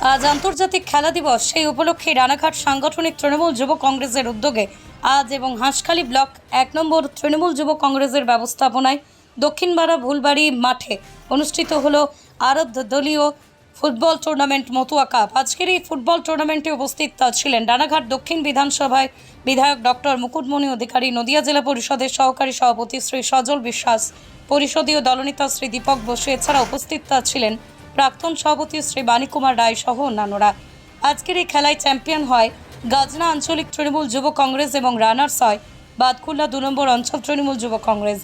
আজ আন্তর্জাতিক খেলা দিবস। সেই উপলক্ষে রানাঘাট সাংগঠনিক তৃণমূল যুব কংগ্রেসের উদ্যোগে আজ এবং হাঁসখালি ব্লক 1 নম্বর তৃণমূল যুব কংগ্রেসের ব্যবস্থাপনায় দক্ষিণপাড়া ভুলবাড়ি মাঠে অনুষ্ঠিত হলো আরব দলীয় ফুটবল টুর্নামেন্ট মতুয়া কাপ। আজকের এই ফুটবল টুর্নামেন্টে উপস্থিত ছিলেন রানাঘাট দক্ষিণ বিধানসভায় বিধায়ক ডক্টর মুকুটমণি অধিকারী, নদিয়া জেলা পরিষদের সহকারী সভাপতি শ্রী সজল বিশ্বাস, পরিষদীয় দলনেতা শ্রী দীপক বসু, এছাড়া উপস্থিত ছিলেন প্রাক্তন সভাপতি শ্রী বাণীকুমার রায় সহ অন্যান্যরা। আজকের এই খেলায় চ্যাম্পিয়ন হয় গাজনা আঞ্চলিক তৃণমূল যুব কংগ্রেস এবং রানার্স হয় বাদকুল্লা 2 নম্বর অঞ্চল তৃণমূল যুব কংগ্রেস।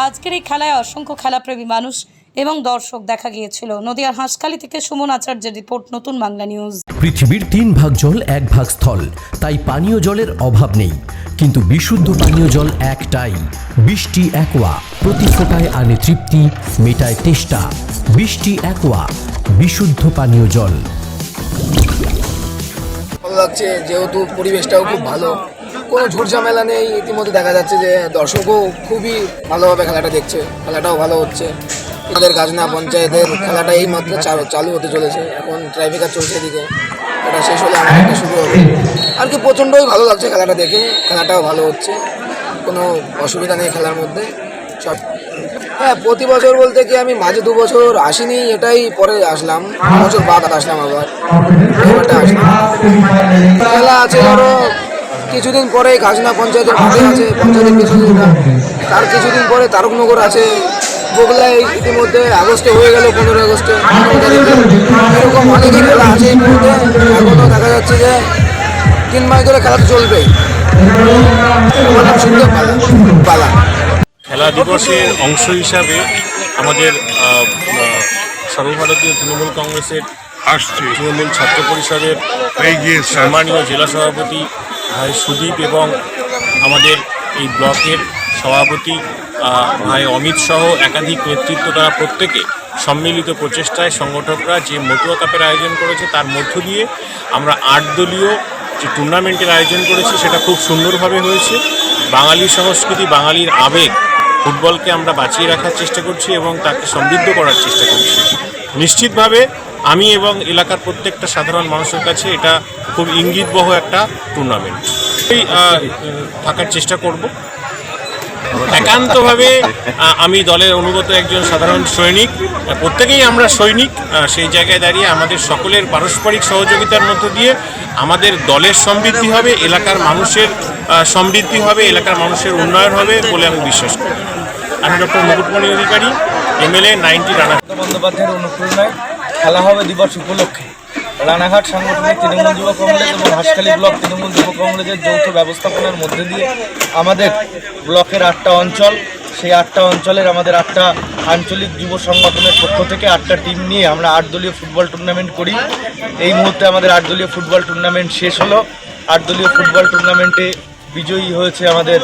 আজকের এই খেলায় অসংখ্য খেলাপ্রেমী মানুষ এবং দর্শক দেখা গিয়েছিল। নদিয়ার হাঁসখালি থেকে সুমন আচার্যের রিপোর্ট, নতুন বাংলা নিউজ। পৃথিবীর 3 ভাগ জল 1 ভাগ স্থল, তাই পানীয় জলের অভাব নেই, কিন্তু বিশুদ্ধ পানীয় জল একটাই, বৃষ্টি অ্যাকোয়া। প্রতি ফোঁটায় আনে তৃপ্তি, মেটায় তেষ্টা। বৃষ্টি অ্যাকোয়া, বিশুদ্ধ পানীয় জল। ভালো লাগছে, যেহেতু পরিবেশটাও খুব ভালো, কোনো ঝুটঝামেলা নেই। ইতিমধ্যে দেখা যাচ্ছে যে দর্শকও খুবই ভালোভাবে খেলাটা দেখছে, খেলাটাও ভালো হচ্ছে। আমাদের গাজনা পঞ্চায়েতের খেলাটা এই মাত্র চালু হতে চলেছে, এখন ট্রাইফিকার চলছে এদিকে, এটা শেষ হলে আমাদের শুরু হবে। আর কি প্রচণ্ডই ভালো লাগছে খেলাটা দেখে, খেলাটাও ভালো হচ্ছে, কোনো অসুবিধা নেই খেলার মধ্যে সব। হ্যাঁ, প্রতি বছর বলতে কি আমি মাঝে 2 বছর আসিনি, এটাই পরে আসলাম, 2 বছর বাদ আসলাম, আবার এবারটা আসলাম। খেলা আছে ধরো কিছুদিন পরে গাজনা পঞ্চায়েতের মাঠে আছে, পঞ্চায়েতের কিছুদিন, তার কিছুদিন পরে তারকনগর আছে, বগলায় ইতিমধ্যে আগস্টে হয়ে গেল, 15 আগস্টে, 15 তারিখে। এরকম অনেকই খেলা আছে এই মুহূর্তে। এখনও দেখা যাচ্ছে যে 3 মাস ধরে খেলা চলবেই। পালা খেলা দিবসের অংশ হিসাবে আমাদের সর্বভারতীয় তৃণমূল কংগ্রেসের তৃণমূল ছাত্র পরিষদের সম্মানীয় জেলা সভাপতি ভাই সুদীপ এবং আমাদের এই ব্লকের সভাপতি ভাই অমিত সহ একাধিক নেতৃত্ব দ্বারা প্রত্যেকে সম্মিলিত প্রচেষ্টায় সংগঠকরা যে মতুয়া কাপের আয়োজন করেছে, তার মধ্য দিয়ে আমরা 8 দলীয় যে টুর্নামেন্টের আয়োজন করেছি সেটা খুব সুন্দরভাবে হয়েছে। বাঙালির সংস্কৃতি, বাঙালির আবেগ ফুটবলকে আমরা বাঁচিয়ে রাখার চেষ্টা করছি এবং তাকে সমৃদ্ধ করার চেষ্টা করছি। নিশ্চিতভাবে আমি এবং এলাকার প্রত্যেকটা সাধারণ মানুষের কাছে এটা খুব ইঙ্গিতবহ একটা টুর্নামেন্ট থাকার চেষ্টা করব। একান্তভাবে আমি দলের অনুগত একজন সাধারণ সৈনিক, প্রত্যেকেই আমরা সৈনিক। সেই জায়গায় দাঁড়িয়ে আমাদের সকলের পারস্পরিক সহযোগিতার মধ্য দিয়ে আমাদের দলের সমৃদ্ধি হবে, এলাকার মানুষের সমৃদ্ধি হবে, এলাকার মানুষের উন্নয়ন হবে বলে আমি বিশ্বাস করি। আমি ডক্টর মুকুটমণি অধিকারী, MLA 90 রানাঘাট। বন্দ্যোপাধ্যায়ের অনুপ্রেরণায় খেলা হবে দিবস উপলক্ষে রানাঘাট সাংগঠনিক তৃণমূল যুব কংগ্রেস এবং হাঁসখালি ব্লক তৃণমূল যুব কংগ্রেসের যৌথ ব্যবস্থাপনার মধ্যে দিয়ে আমাদের ব্লকের 8টা অঞ্চল, সেই 8টা অঞ্চলের আমাদের 8টা আঞ্চলিক যুব সংগঠনের পক্ষ থেকে 8টা টিম নিয়ে আমরা 8 দলীয় ফুটবল টুর্নামেন্ট করি। এই মুহূর্তে আমাদের 8 দলীয় ফুটবল টুর্নামেন্ট শেষ হলো। 8 দলীয় ফুটবল টুর্নামেন্টে বিজয়ী হয়েছে আমাদের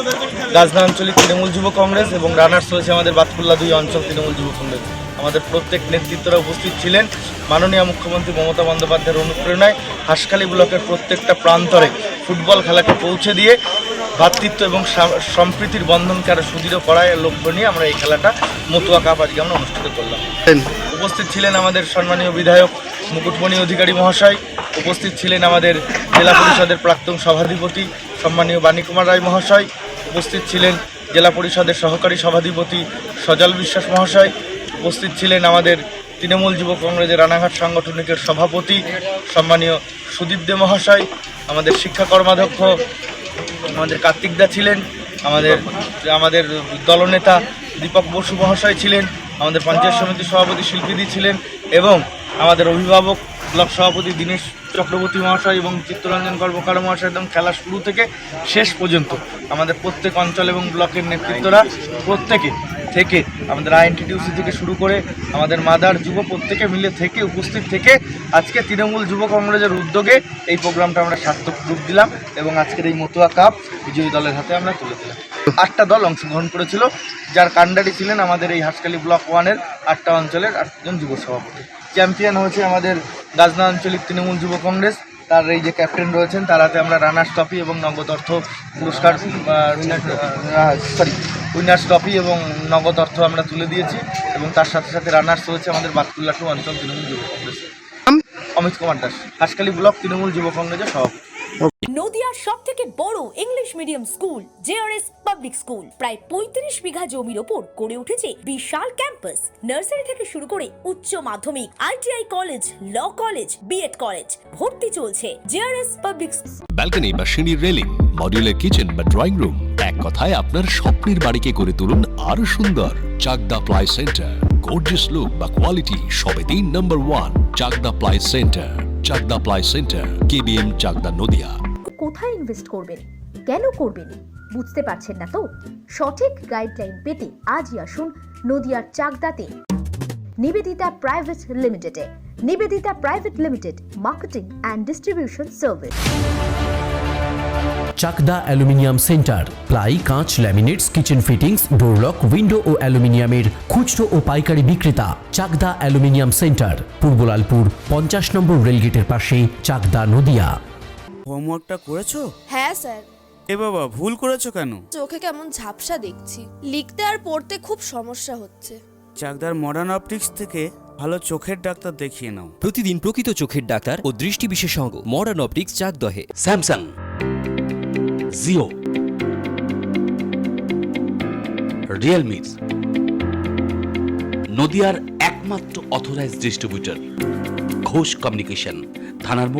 গাজনা আঞ্চলিক তৃণমূল যুব কংগ্রেস এবং রানার্স হয়েছে আমাদের বাদকুল্লা 2 অঞ্চল তৃণমূল যুব কংগ্রেস। আমাদের প্রত্যেক নেতৃত্বরা উপস্থিত ছিলেন। মাননীয় মুখ্যমন্ত্রী মমতা বন্দ্যোপাধ্যায়ের অনুপ্রেরণায় হাঁসখালি ব্লকের প্রত্যেকটা প্রান্তরে ফুটবল খেলাকে পৌঁছে দিয়ে ভ্রাতৃত্ব এবং সম্প্রীতির বন্ধনকে আরও সুদৃঢ় করার লক্ষ্য নিয়ে আমরা এই খেলাটা মতুয়া কাপ আজকে আমরা অনুষ্ঠিত করলাম। উপস্থিত ছিলেন আমাদের সম্মানীয় বিধায়ক মুকুটমণি অধিকারী মহাশয়, উপস্থিত ছিলেন আমাদের জেলা পরিষদের প্রাক্তন সভাধিপতি সম্মানীয় বাণীকুমার রায় মহাশয়, উপস্থিত ছিলেন জেলা পরিষদের সহকারী সভাধিপতি সজল বিশ্বাস মহাশয়, উপস্থিত ছিলেন আমাদের তৃণমূল যুব কংগ্রেসের রানাঘাট সাংগঠনিকের সভাপতি সম্মানীয় সুদীপ দে মহাশয়, আমাদের শিক্ষা কর্মাধ্যক্ষ আমাদের কার্তিক দা ছিলেন, আমাদের দলনেতা দীপক বসু মহাশয় ছিলেন, আমাদের পঞ্চায়েত সমিতির সভাপতি শিল্পীদি ছিলেন এবং আমাদের অভিভাবক ব্লক সভাপতি দীনেশ চক্রবর্তী মহাশয় এবং চিত্তরঞ্জন কর্মকার মহাশয়। একদম খেলা শুরু থেকে শেষ পর্যন্ত আমাদের প্রত্যেক অঞ্চল এবং ব্লকের নেতৃত্বরা প্রত্যেকে থেকে আমাদের INTTUC থেকে শুরু করে আমাদের মাদার যুব প্রত্যেকে মিলে থেকে উপস্থিত থেকে আজকে তৃণমূল যুব কংগ্রেসের উদ্যোগে এই প্রোগ্রামটা আমরা সার্থক রূপ দিলাম এবং আজকের এই মতুয়া কাপ বিজয়ী দলের হাতে আমরা তুলে দিলাম। 8টা দল অংশগ্রহণ করেছিল, যার কাণ্ডারি ছিলেন আমাদের এই হাঁসখালি ব্লক 1-এর 8টা অঞ্চলের 8 জন যুব সভাপতি। চ্যাম্পিয়ন হয়েছে আমাদের গাজনা আঞ্চলিক তৃণমূল যুব কংগ্রেস, তার এই যে ক্যাপ্টেন রয়েছেন তার হাতে আমরা রানার্স ট্রফি এবং নগদ অর্থ পুরস্কার উইনার্স ট্রফি এবং নগদ অর্থ আমরা তুলে দিয়েছি এবং তার সাথে সাথে রানার্স হয়েছে আমাদের বাদকুল্লা 2 অঞ্চল তৃণমূল যুব কংগ্রেস। অমিত কুমার দাস, হাসখালি ব্লক তৃণমূল যুব কংগ্রেসের সভাপতি। নদিয়ার সব থেকে বড় English medium school JRS public school প্রায় ৩৫ বিঘা জমির ওপর গড়ে উঠেছে বিশাল ক্যাম্পাস। নার্সারি থেকে শুরু করে উচ্চ মাধ্যমিক, ITI college, law college, BEd college, ভর্তি চলছে। জেআরএস পাবলিক ব্যালকনি বা সিঁড়ির রেলিং, মডিউলার কিচেন বা ড্রয়িং রুম, এক কথায় আপনার স্বপ্নের বাড়িকে করে তুলুন আরো সুন্দর। Chakdah ply centre, gorgeous look বা কোয়ালিটি সবেতেই number 1। Chakdah ply centre, Chakdah ply centre, KBM, Chakdah, Nadia. কোথায় ইনভেস্ট করবেন, কেন করবেন বুঝতে পারছেন না তো? সঠিক গাইডলাইন পেতে আজই আসুন নদিয়ার চাকদাতে নিবেদিতা প্রাইভেট লিমিটেডে। Nivedita private limited, marketing and distribution service. Chakdah aluminium centre, ply, কাঁচ, laminates, kitchen fittings, door lock, window ও অ্যালুমিনিয়ামের খুচরো ও পাইকারি বিক্রেতা। Chakdah aluminium centre, Purbalalpur 50 number রেলগেটের পাশে, চাকদা, নদিয়া। হোমওয়ার্কটা করেছো? হ্যাঁ স্যার। এ বাবা, ভুল করেছো কেন? চোখে কেমন ঝাপসা দেখছি, লিখতে আর পড়তে খুব সমস্যা হচ্ছে। চাকদার মডার্ন অপটিক্স থেকে ভালো চোখের ডাক্তার দেখিয়ে নাও। প্রতিদিন প্রকৃত চোখের ডাক্তার ও দৃষ্টি বিশেষজ্ঞ মডার্ন অপটিক্স, চাকদহে। স্যামসাং, জিও, রিয়েলমি, নদিয়ার একমাত্র অথরাইজড ডিস্ট্রিবিউটর ঘোষ কমিউনিকেশন, থানার মোড়,